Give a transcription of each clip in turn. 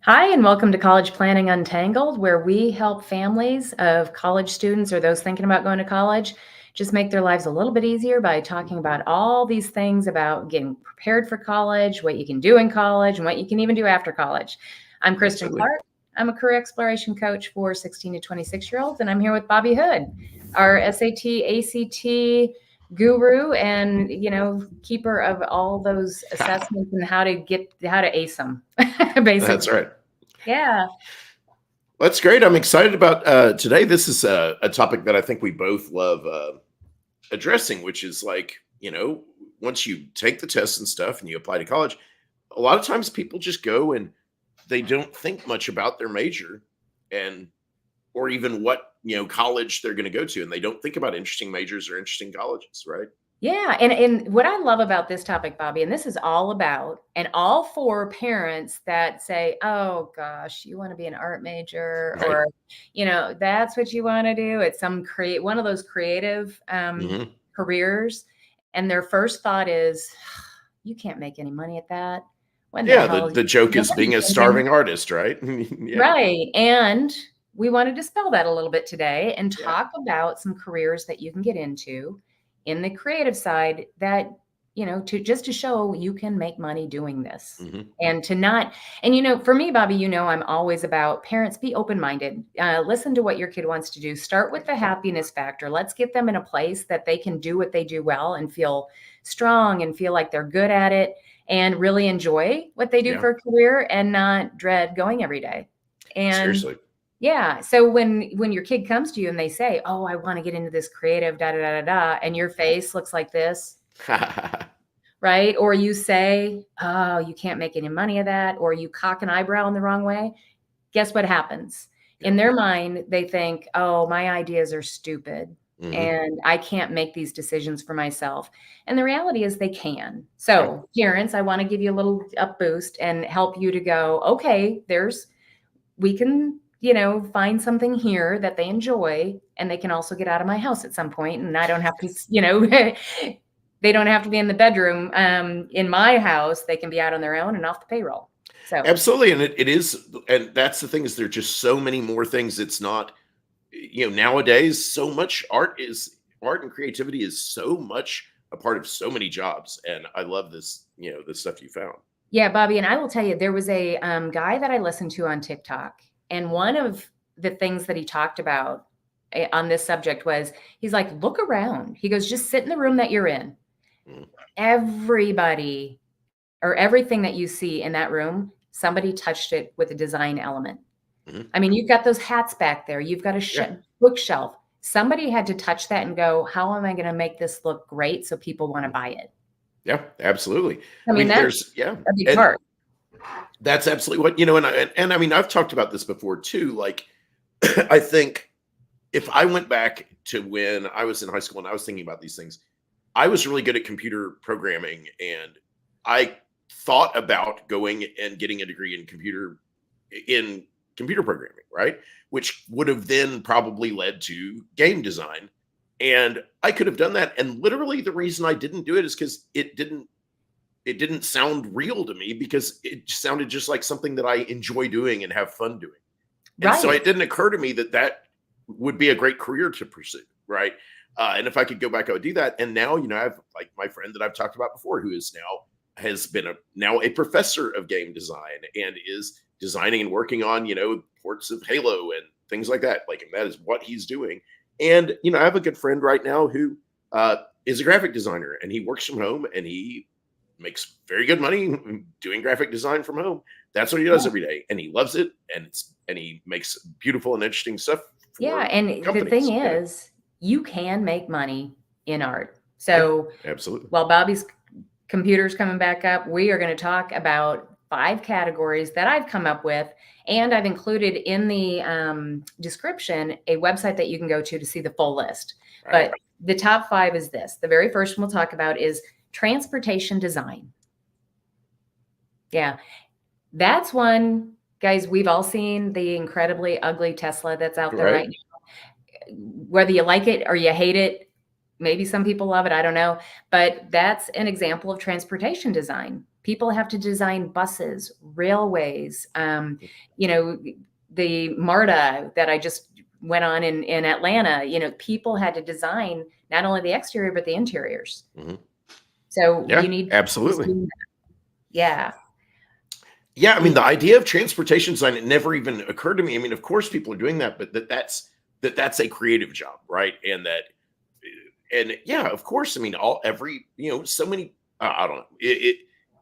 Hi, and welcome to College Planning Untangled, where we help families of college students or those thinking about going to college just make their lives a little bit easier by talking about all these things about getting prepared for college, what you can do in college, and what you can even do after college. I'm Kristin Absolutely. Clark. I'm a career exploration coach for 16 to 26-year-olds, and I'm here with Bobby Hood, our SAT, ACT guru and keeper of all those assessments and how to ace them That's basically. right. Yeah. That's great. I'm excited about today. This is a topic that I think we both love addressing, which is like, once you take the tests and stuff and you apply to college, a lot of times people just go and they don't think much about their major and or even what, college they're going to go to. And they don't think about interesting majors or interesting colleges, right? Yeah, and what I love about this topic, Bobby, and this is all about and all for parents that say, "Oh gosh, you want to be an art major Right. or, that's what you want to do." It's one of those creative Hmm. careers, and their first thought is, "You can't make any money at that. When the Yeah. hell The are joke you is being a thinking?" starving artist, right? Yeah. Right. And we want to dispel that a little bit today and Yeah. talk about some careers that you can get into in the creative side that, to show you can make money doing this. Hmm. And to not, and for me, Bobby, I'm always about parents be open minded. Listen to what your kid wants to do. Start with the happiness factor. Let's get them in a place that they can do what they do well and feel strong and feel like they're good at it and really enjoy what they do Yeah. for a career and not dread going every day. And Seriously. yeah, so when your kid comes to you and they say, "Oh, I want to get into this creative da da da da da," and your face looks like this, right? Or you say, "Oh, you can't make any money of that," or you cock an eyebrow in the wrong way, guess what happens? In Yep. their mind, they think, "Oh, my ideas are stupid Hmm. and I can't make these decisions for myself." And the reality is they can. Yeah. So, parents, I want to give you a little up boost and help you to go, "Okay, we can, find something here that they enjoy and they can also get out of my house at some point and I don't have to, they don't have to be in the bedroom in my house. They can be out on their own and off the payroll." So, Absolutely, and it is, and that's the thing is there are just so many more things. It's not, nowadays so much art and creativity is so much a part of so many jobs, and I love this, this stuff you found. yeah, Bobby, and I will tell you, there was a guy that I listened to on TikTok, and one of the things that he talked about on this subject was he's like, look around. He goes, just sit in the room that you're in. Mm, Everybody or everything that you see in that room, somebody touched it with a design element. mhm. I mean, you've got those hats back there. You've got a Yeah, bookshelf. Somebody had to touch that and go, how am I going to make this look great so people want to mhm. buy it? Yeah, absolutely. I I mean, mean, that's there's yeah, a big and part. that's absolutely what and I mean, I've talked about this before too. Like, I think if I went back to when I was in high school and I was thinking about these things, I was really good at computer programming, and I thought about going and getting a degree in computer programming, right? Which would have then probably led to game design. And I could have done that. And literally the reason I didn't do it is because it didn't sound real to me, because it sounded just like something that I enjoy doing and have fun doing. And so Right. it didn't occur to me that that would be a great career to pursue, right? And if I could go back, I would do that. And now, I have like my friend that I've talked about before, who is now has been now a professor of game design and is designing and working on, ports of Halo and things like that. Like, and that is what he's doing. And I have a good friend right now who is a graphic designer, and he works from home and he makes very good money doing graphic design from home. That's what he does Yeah. every day, and he loves it. And he makes beautiful and interesting stuff Yeah. for And the thing companies. is, you can make money in art. Yeah, So absolutely. while Bobby's computer's coming back up, we are going to talk about 5 categories that I've come up with. And I've included in the description a website that you can go to see the full list. Right. But the top 5 is this. The very first one we'll talk about is transportation design. Yeah, that's one, guys. We've all seen the incredibly ugly Tesla that's out there Right. right now. Whether you like it or you hate it, maybe some people love it, I don't know. But that's an example of transportation design. People have to design buses, railways, you know, the MARTA that I just went on in Atlanta, you know, people had to design not only the exterior, but the interiors. Mhm. So you Yeah, need absolutely. yeah. Yeah, I mean, the idea of transportation design, it never even occurred to me. I mean, of course, people are doing that, but that's a creative job, right? And yeah, of course, I mean, so many. I don't know.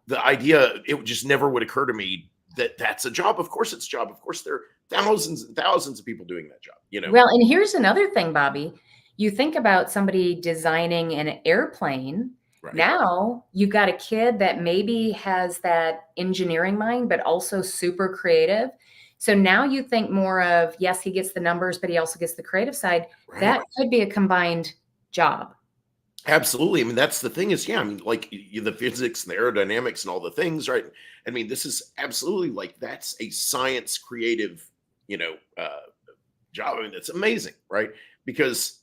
The idea, it just never would occur to me that that's a job. Of course, it's a job. Of course, there are thousands and thousands of people doing that job. Well, and here's another thing, Bobby. You think about somebody designing an airplane. Right? Now you've got a kid that maybe has that engineering mind, but also super creative. So now you think more of, yes, he gets the numbers, but he also gets the creative side. Right. That could be a combined job. Absolutely. I mean, that's the thing is, yeah, I mean, like the physics and the aerodynamics and all the things, right? I mean, this is absolutely like that's a science creative, you know, job. I mean, that's amazing, right? Because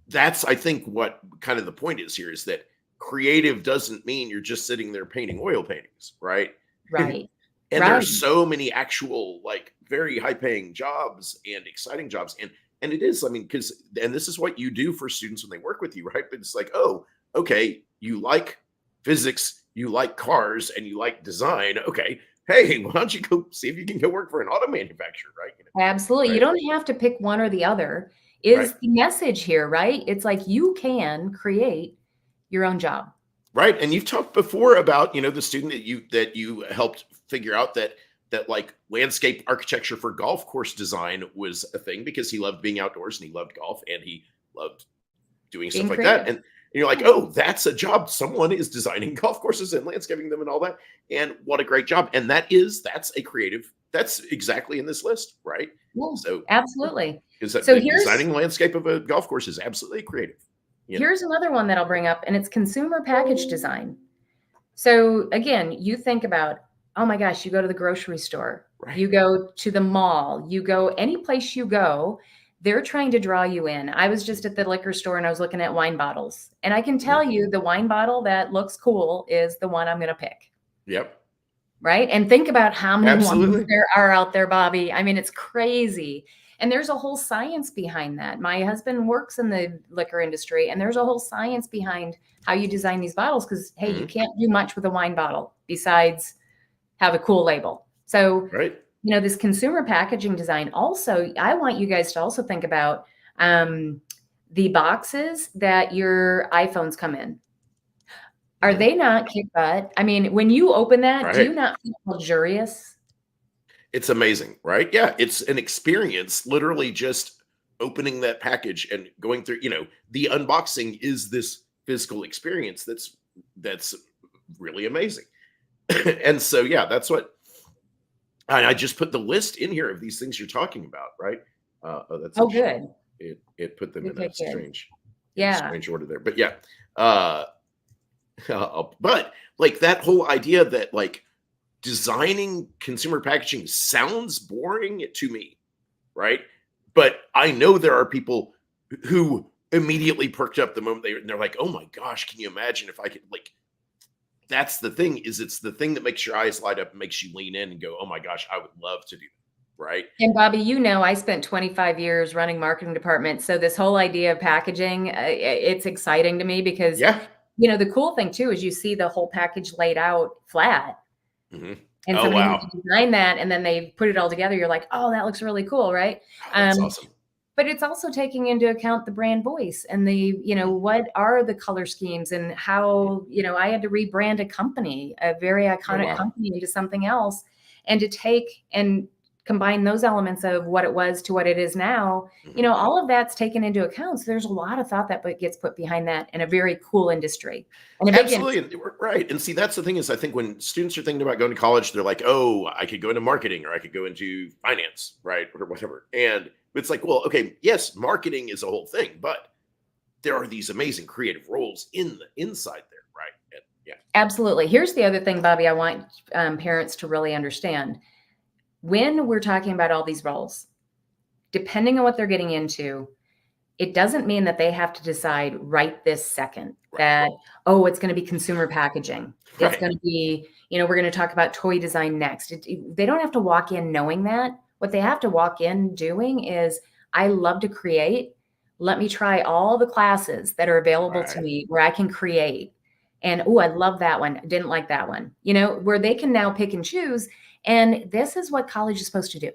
that's, I think, what kind of the point is here is that creative doesn't mean you're just sitting there painting oil paintings, right? Right. And there are Right. so many actual, like, very high paying jobs and exciting jobs. And it is, I mean, and this is what you do for students when they work with you, right? But it's like, oh, okay, you like physics, you like cars, and you like design. Okay, hey, why don't you go see if you can go work for an auto manufacturer, right? Absolutely. You Right, don't have to pick one or the other, right, is the message here, right? It's like you can create your own job. right. And you've talked before about, the student that you helped figure out that like landscape architecture for golf course design was a thing because he loved being outdoors and he loved golf and he loved doing stuff Being like that. creative. And you're like, oh, that's a job. Someone is designing golf courses and landscaping them and all that. And what a great job. And that's exactly in this list, right? Yeah, So absolutely. is that So the designing landscape of a golf course is absolutely creative. here's another one that I'll bring up, and it's consumer package design. So again, you think about, oh my gosh, you go to the grocery store, Right. you go to the mall, you go any place you go, they're trying to draw you in. I was just at the liquor store and I was looking at wine bottles, and I can tell you the wine bottle that looks cool is the one I'm going to pick. Yep. Right. And think about how many wines Absolutely. there are out there, Bobby. I mean, it's crazy. And there's a whole science behind that. My husband works in the liquor industry, and there's a whole science behind how you design these bottles. Because, hey, you can't do much with a wine bottle besides have a cool label. So, Right. this consumer packaging design also, I want you guys to also think about the boxes that your iPhones come in. Are they not kick butt? I mean, when you open that, do you Right. not feel luxurious? It's amazing, right? Yeah, it's an experience, literally just opening that package and going through, the unboxing is this physical experience that's really amazing. And so yeah, that's what I just put the list in here of these things you're talking about, right? That's Oh, interesting. good. It put them in Okay, a good. strange Yeah. order there. But yeah. Uh but like that whole idea that like designing consumer packaging sounds boring to me, right? But I know there are people who immediately perked up the moment they're like, "Oh my gosh, can you imagine if I could like?" That's the thing is it's the thing that makes your eyes light up and makes you lean in and go, "Oh my gosh, I would love to do that." Right? And Bobby, I spent 25 years running marketing department. So this whole idea of packaging, it's exciting to me because, Yeah. the cool thing too is you see the whole package laid out flat. Hmm. And Oh somebody who wow, designed that, and then they put it all together. You're like, oh, that looks really cool, right? that's awesome. But it's also taking into account the brand voice and what are the color schemes and how, I had to rebrand a company, a very Oh iconic wow. company into something else, and to take and combine those elements of what it was to what it is now, Mhm. all of that's taken into account. So there's a lot of thought that gets put behind that in a very cool industry and a big Absolutely, industry. and right. And see, that's the thing is, I think when students are thinking about going to college, they're like, "Oh, I could go into marketing, or I could go into finance, right, or whatever." And it's like, well, okay, yes, marketing is a whole thing, but there are these amazing creative roles inside there, right? And yeah, Absolutely. Here's the other thing, Bobby, I want parents to really understand. When we're talking about all these roles, depending on what they're getting into, it doesn't mean that they have to decide right this second. that, oh, it's going to be consumer packaging. It's Right. going to be, we're going to talk about toy design next. They don't have to walk in knowing that. What they have to walk in doing is, I love to create. Let me try all the classes that are available to Right. me where I can create. And, oh, I love that one. Didn't like that one, where they can now pick and choose. And this is what college is supposed to do.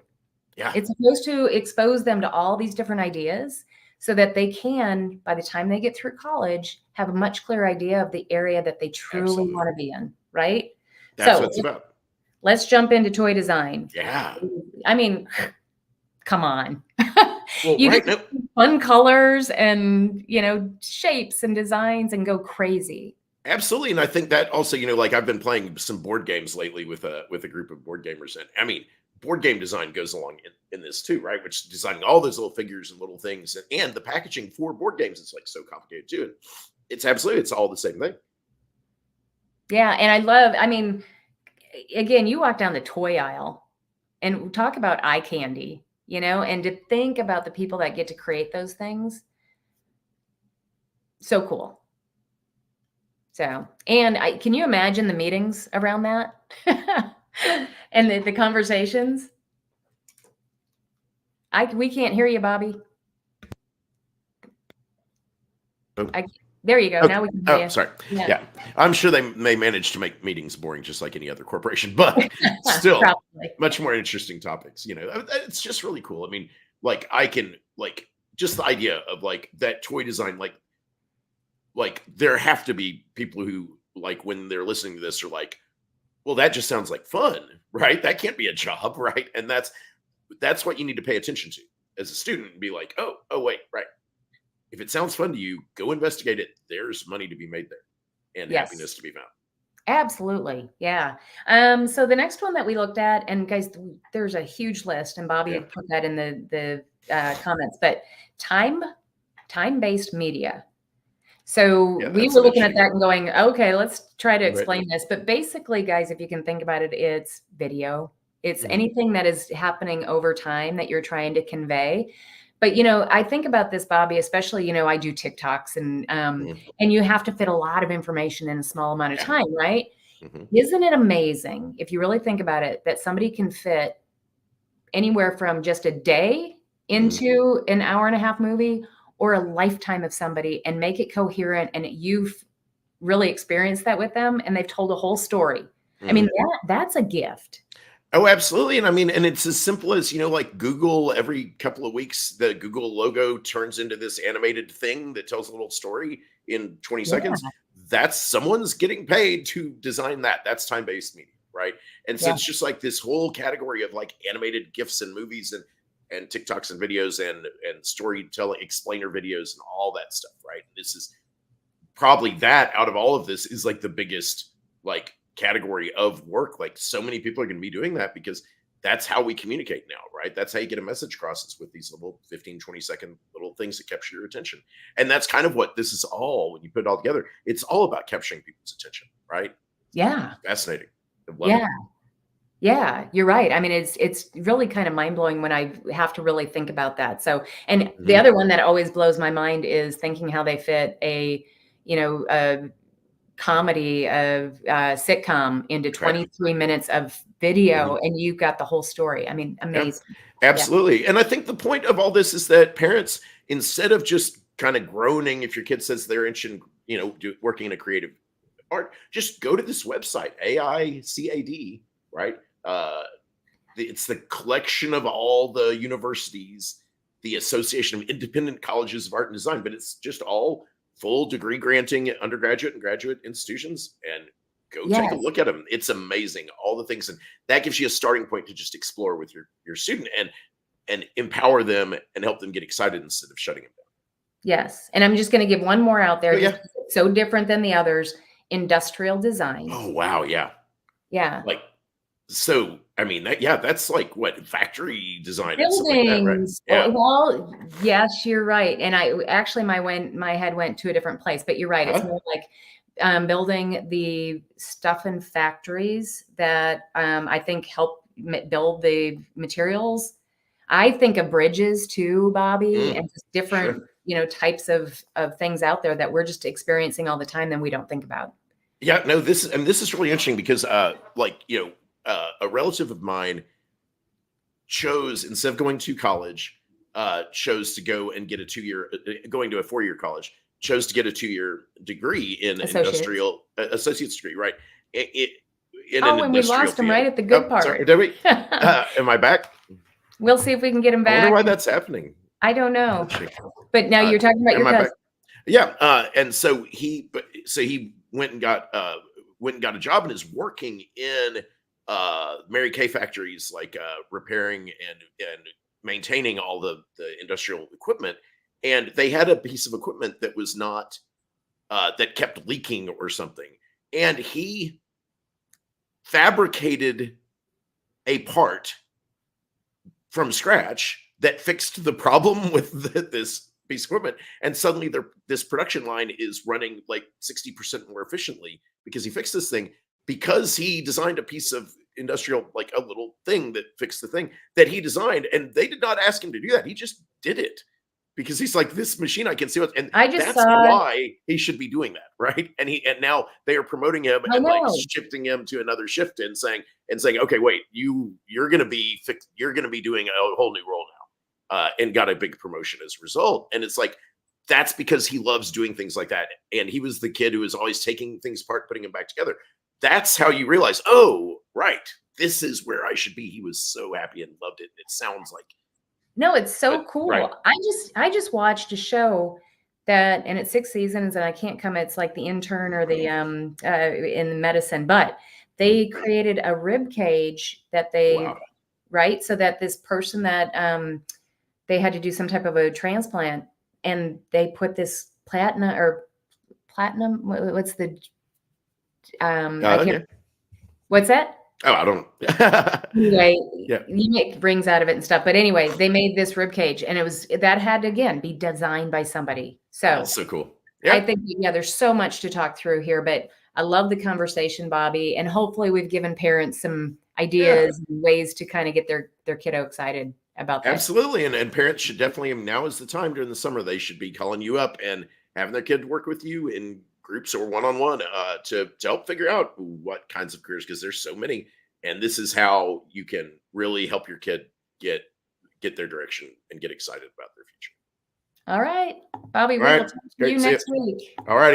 Yeah. It's supposed to expose them to all these different ideas so that they can, by the time they get through college, have a much clearer idea of the area that they truly Absolutely. want to be in, right? That's So what it's about. let's jump into toy design. Yeah. I mean, come on. Well, You right. get to see fun colors and, shapes and designs and go crazy. Absolutely. And I think that also, like I've been playing some board games lately with a group of board gamers. And I mean, board game design goes along in this too, right? Which is designing all those little figures and little things. And the packaging for board games is like so complicated too. And it's all the same thing. Yeah. And I mean, again, you walk down the toy aisle and talk about eye candy, and to think about the people that get to create those things. So cool. So, and can you imagine the meetings around that and the conversations? We can't hear you, Bobby. Oh. There you go. Okay. Now we can hear you. Sorry. Yeah. I'm sure they may manage to make meetings boring just like any other corporation, but still much more interesting topics. It's just really cool. I mean, like I can just the idea of like that toy design, like there have to be people who like when they're listening to this are like, well, that just sounds like fun, right? That can't be a job, right? And that's what you need to pay attention to as a student and be like, oh wait, right. If it sounds fun to you, go investigate it. There's money to be made there and happiness to be found. Absolutely. Yeah. So the next one that we looked at, and guys, there's a huge list, and Bobby had put that in the comments, but time-based media. So we were looking at that and going, okay, let's try to explain this. But basically, guys, if you can think about it, it's video. It's anything that is happening over time that you're trying to convey. But, I think about this, Bobby, especially, I do TikToks and you have to fit a lot of information in a small amount of time, right? Isn't it amazing, if you really think about it, that somebody can fit anywhere from just a day into an hour-and-a-half movie or a lifetime of somebody and make it coherent, and you've really experienced that with them and they've told a whole story. I mean, that's a gift. Oh, absolutely. And I mean, and it's as simple as, like Google, every couple of weeks, the Google logo turns into this animated thing that tells a little story in 20 seconds. That's someone's getting paid to design that. That's time-based media, right? And so it's just like this whole category of like animated GIFs and movies and TikToks and videos and storytelling explainer videos and all that stuff, right? This is probably that out of all of this is like the biggest like category of work. Like so many people are going to be doing that because that's how we communicate now, right? That's how you get a message across is with these little 15-20 second little things that capture your attention. And that's kind of what this is all, when you put it all together, it's all about capturing people's attention, right? Yeah. Fascinating. Yeah, you're right. I mean, it's really kind of mind-blowing when I have to really think about that. So, and the other one that always blows my mind is thinking how they fit a comedy of sitcom into 23 minutes of video and you've got the whole story. I mean, amazing. Absolutely. Yeah. And I think the point of all this is that parents, instead of just kind of groaning if your kid says they're interested in, working in a creative art, just go to this website, AICAD, right? It's the collection of all the universities, the Association of Independent Colleges of Art and Design, but it's just all full degree granting undergraduate and graduate institutions, and go take a look at them. It's amazing, all the things. And that gives you a starting point to just explore with your student and empower them and help them get excited instead of shutting them down. Yes. And I'm just going to give one more out there. It's so different than the others. Industrial design. Oh, wow. Yeah. Yeah. Like, so, I mean, that's like what factory design Buildings. And stuff like that, right? Well, yes, you're right. And I actually, my head went to a different place, but you're right. It's more like building the stuff in factories that I think help build the materials. I think of bridges too, Bobby, and just different types of things out there that we're just experiencing all the time that we don't think about. Yeah, no, this is really interesting because a relative of mine chose, instead of going to college, chose to go and get a 2-year, going to a 4-year college, chose to get a 2-year degree in industrial associate's degree, right? In an and we industrial lost him field. right at the good part. Sorry, did we? Am I back? We'll see if we can get him I back. wonder why that's happening. I don't know. But now you're talking about your cousin. Yeah, and so he went and got a job and is working in Mary Kay factories, like repairing and maintaining all the industrial equipment. And they had a piece of equipment that was not that kept leaking or something, and he fabricated a part from scratch that fixed the problem with this piece of equipment. And suddenly this production line is running like 60% more efficiently because he fixed this thing, because he designed a piece of industrial, like a little thing that fixed the thing that he designed. And they did not ask him to do that. He just did it because he's like, this machine, I can see what, and that's why he should be doing that. Right. And now they are promoting him and like shifting him to another shift and saying, okay, wait, you're going to be doing a whole new role now, and got a big promotion as a result. And it's like, that's because he loves doing things like that. And he was the kid who was always taking things apart, putting them back together. That's how you realize, oh, right, this is where I should be. He was so happy and loved it. It sounds like. No, it's so cool. Right. I just watched a show that, and it's 6 seasons, and I can't come. It's like The Intern or the in medicine, but they created a rib cage that they right, so that this person that they had to do some type of a transplant, and they put this platinum. What's the what's that? Oh, I don't. Anyway, you make rings out of it and stuff. But anyway, they made this rib cage, and that had to again be designed by somebody. So that's so cool. Yeah. I think there's so much to talk through here, but I love the conversation, Bobby, and hopefully we've given parents some ideas and ways to kind of get their kiddo excited about that. Absolutely, and parents should definitely, now is the time during the summer, they should be calling you up and having their kid work with you in groups or one-on-one to help figure out what kinds of careers, because there's so many, and this is how you can really help your kid get their direction and get excited about their future. All right, Bobby, we'll talk to you next week. All right.